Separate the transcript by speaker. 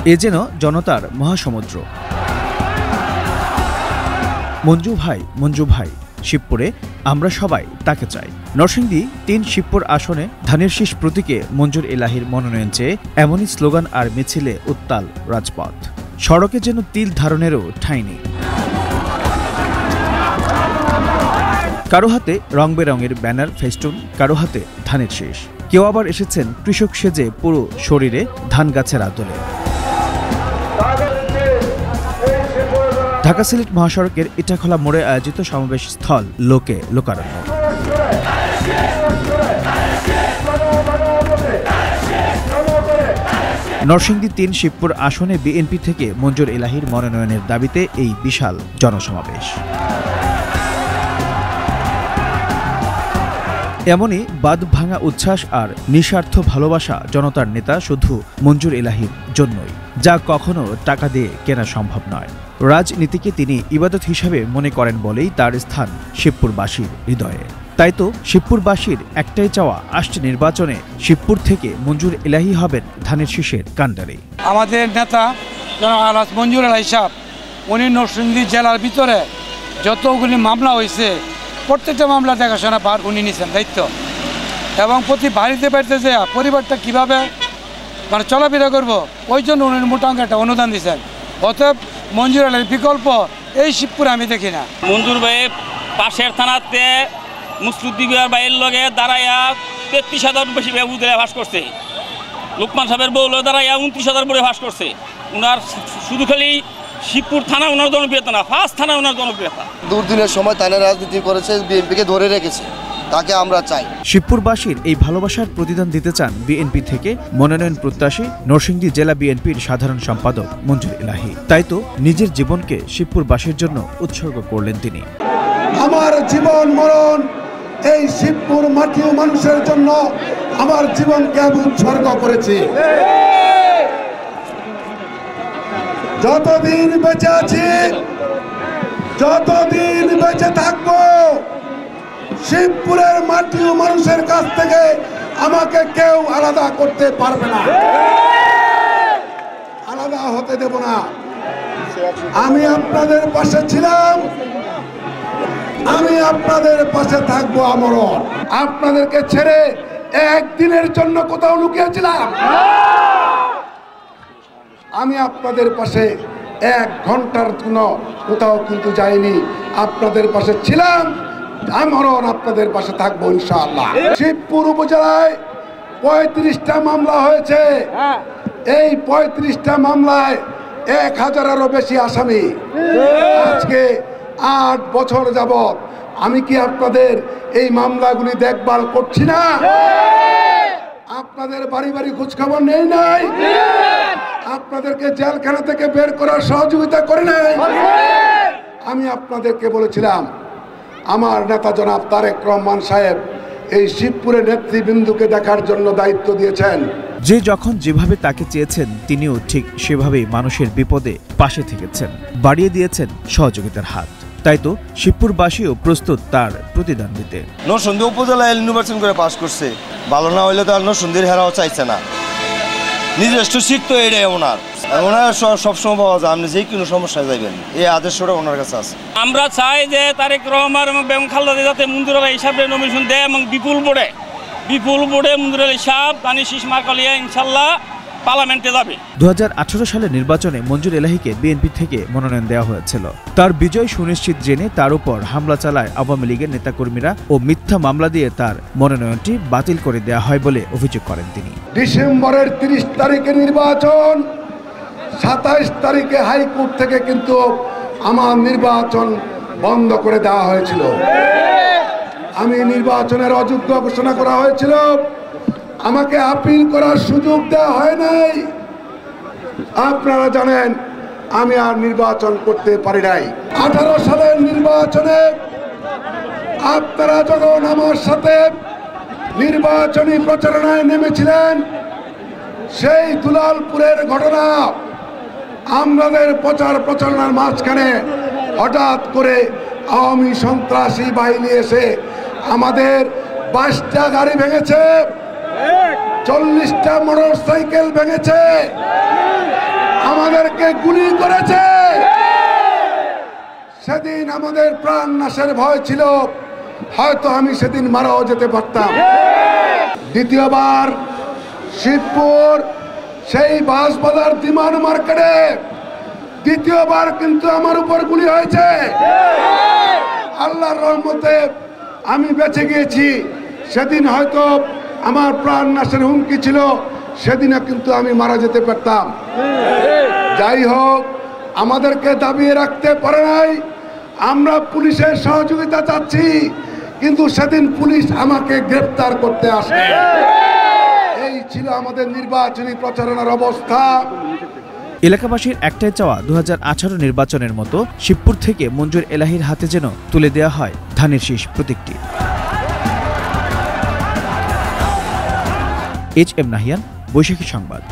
Speaker 1: এ যেন জনতার মহাসমুদ্র। মঞ্জু ভাই শিবপুরে আমরা সবাই তাকে চাই। নরসিংদী ৩ শিবপুর আসনে ধানের শীষ প্রতীকে মঞ্জুর এলাহীর মনোনয়ন চেয়ে এমনই স্লোগান আর মিছিলে উত্তাল রাজপথ। সড়কে যেন তিল ধারণেরও ঠাঁই নেই। কারো হাতে রং বেরঙের ব্যানার ফেস্টুন, কারো হাতে ধানের শীষ, কেউ আবার এসেছেন কৃষক সেজে পুরো শরীরে ধান গাছের আদলে। ঢাকা সিলেট মহাসড়কের ইটাখোলা মোড়ে আয়োজিত সমাবেশ স্থল লোকে লোকারণ্য। নরসিংদী ৩ শিবপুর আসনে বিএনপি থেকে মঞ্জুর এলাহীর মনোনয়নের দাবিতে এই বিশাল জনসমাবেশ। এমনই বাঁধ ভাঙা উচ্ছ্বাস আর নিঃস্বার্থ ভালোবাসা জনতার নেতা শুধু মঞ্জুর এলাহীর জন্যই, যা কখনো টাকা দিয়ে কেনা সম্ভব নয়। রাজনীতিকে তিনি ইবাদত হিসাবে মনে করেন বলেই তার স্থান শিবপুরবাসীর হৃদয়ে। তাই তো শিবপুরবাসীর একটাই চাওয়া, আসছে নির্বাচনে শিবপুর থেকে মঞ্জুর এলাহী হবেন ধানের শীষের কাণ্ডারি।
Speaker 2: আমাদের নেতা জনাব মঞ্জুর এলাহী সাহেব, উনি নরসিংদী জেলার ভিতরে যতগুলি মামলা হয়েছে প্রত্যেকটা মামলা দেখাশোনা উনি নিয়েছেন দায়িত্ব, এবং প্রতি বাড়িতে যে পরিবারটা কীভাবে চলাফেরা করবো ওই জন্য উনি মোটা অঙ্কের একটা অনুদান দিয়েছেন। অতএব মঞ্জুর এলাহীর বিকল্প এই শিবপুরে আমি দেখি না।
Speaker 3: মঞ্জুর ভাই পাশের থানাতে মুসলুদ্দিবিহার বাইরের লগে দাঁড়াইয়া ৩৩,০০০ বেশি বেবুদে ভাস করছে। লোকমান সাহেবের বউল দাঁড়াইয়া ২৯,০০০ বলে ভাস করছে। উনার শুধু খালি শিবপুর থানা ওনার জনপ্রিয়তা না, ৫ থানা ওনার জনপ্রিয়তা।
Speaker 4: দুর্দিনের সময় তারা রাজনীতি করেছে, বিএনপিকে ধরে রেখেছে, তাকে আমরা চাই।
Speaker 1: শিবপুরবাসীর এই ভালোবাসার প্রতিদান দিতে চান বিএনপি থেকে মনোনয়ন প্রত্যাশী নরসিংদী জেলা বিএনপির সাধারণ সম্পাদক মঞ্জুর এলাহী। তাই তো নিজের জীবনকে শিবপুরবাসীর জন্য উৎসর্গ করলেন তিনি।
Speaker 5: আমার জীবন মরণ এই শিবপুর মাটি ও মানুষের জন্য আমার জীবনকে আমি উৎসর্গ করেছি। যতদিন বেঁচে আছি, যতদিন বেঁচে থাকবো, শিবপুরের মাটি ও মানুষের কাছ থেকে আমাকে কেউ আলাদা করতে পারবে না, আলাদা হতে দেব না। আমি আপনাদের পাশে ছিলাম, আমি আপনাদের পাশে থাকবো আমরণ। আপনাদেরকে ছেড়ে একদিনের জন্য কোথাও লুকিয়েছিলাম, আমি আপনাদের পাশে 1 ঘন্টার জন্য কোথাও কিন্তু যাইনি, আপনাদের পাশে ছিলাম, আমরণ আপনাদের পাশে থাকবো ইনশাআল্লাহ। শিবপুর উপজেলায় 35টা মামলা হয়েছে, এই 35টা মামলায় 1000-এরও বেশি আসামি। আজকে 8 বছর যাবত আমি কি আপনাদের এই মামলাগুলি দেখভাল করছি না? আপনাদের বাড়ি বাড়ি খোঁজখবর নেই নাই? আপনাদেরকে জেলখানা থেকে বের করার সহযোগিতা করে নাই? আমি আপনাদেরকে বলেছিলাম আমার নেতা জনাব তারেক রহমান সাহেব এই শিবপুরের নেতৃবৃন্দকে দেখার জন্য দায়িত্ব দিয়েছেন।
Speaker 1: যে যখন যেভাবে তাকে চেয়েছেন তিনিও ঠিক সেভাবেই মানুষের বিপদে পাশে থেকেছেন, বাড়িয়ে দিয়েছেন সহযোগিতার হাত। তাই তো শিবপুরবাসীও প্রস্তুত তার প্রতিদান দিতে।
Speaker 4: নরসিংদী উপজেলায় নির্বাচন করে পাশ করছে, ভালো না হইলে তো আর নরসিংদীর হেরাও চাইছে না। নিজস্ব সিট তো এটাই ওনার সবসময় পাওয়া যায়, আপনি যে কোনো সমস্যায় যাইবেন এই আদেশটা ওনার কাছে আছে।
Speaker 3: আমরা চাই যে তারেক রহমান এবং বেগম খালেদা যাতে মঞ্জুর এলাহী সাহেবের নমিনেশন দেয় এবং বিপুল বোর্ডে মঞ্জুর এলাহী সাহেব ধানের শীষ মার্কালিয়া ইনশাল্লাহ পার্লামেন্টে যাবে।
Speaker 1: 2018 সালের নির্বাচনে মঞ্জুর এলাহীকে বিএনপি থেকে মনোনয়ন দেওয়া হয়েছিল। তার বিজয় সুনিশ্চিত জেনে তার উপর হামলা চালায় আওয়ামী লীগের নেতাকর্মীরা ও মিথ্যা মামলা দিয়ে তার মনোনয়নটি বাতিল করে দেওয়া হয় বলে অভিযোগ করেন তিনি।
Speaker 5: ডিসেম্বরের 30 তারিখে নির্বাচন, 27 তারিখে হাইকোর্ট থেকে কিন্তু আমার নির্বাচন বন্ধ করে দেওয়া হয়েছিল। আমি নির্বাচনের অযোগ্য ঘোষণা করা হয়েছিল, আমাকে আপিল করার সুযোগ দেওয়া হয় নাই। আপনারা জানেন আমি আর নির্বাচন করতে পারি নাই। 18 সালের নির্বাচনে আপনারা যখন আমার সাথে নির্বাচনী প্রচারণায় নেমেছিলেন, সেই দুলালপুরের ঘটনা, আমাদের প্রচারণার মাঝখানে হঠাৎ করে আওয়ামী সন্ত্রাসী বাহিনী এসে আমাদের 22টা গাড়ি ভেঙেছে, 40টা মোটরসাইকেল ভেঙেছে, আমাদেরকে গুলি করেছে, সেদিন আমাদের প্রাণ নাশের ভয় ছিল, হয়তো আমি সেদিন মারাও যেতে পারতাম। দ্বিতীয়বার শিবপুর সেই বাঁশবাজার দিমান মার্কেটে দ্বিতীয়বার কিন্তু আমার উপর গুলি হয়েছে। আল্লাহর রহমতে আমি বেঁচে গিয়েছি। সেদিন হয়তো আমার প্রাণ নাশের হুমকি ছিল, সেদিনও কিন্তু আমি মারা যেতে পারতাম। যাই হোক, আমাদেরকে দাবিয়ে রাখতে পারে নাই। আমরা পুলিশের সহযোগিতা চাচ্ছি, কিন্তু সেদিন পুলিশ আমাকে গ্রেফতার করতে আসে। এই ছিল আমাদের নির্বাচনী প্রচারণার অবস্থা।
Speaker 1: এলাকাবাসীর একটাই চাওয়া 2018 নির্বাচনের মতো শিবপুর থেকে মঞ্জুর এলাহীর হাতে যেন তুলে দেওয়া হয় ধানের শীষ প্রতীকটি। HM নাহিয়ান, বৈশাখী সংবাদ।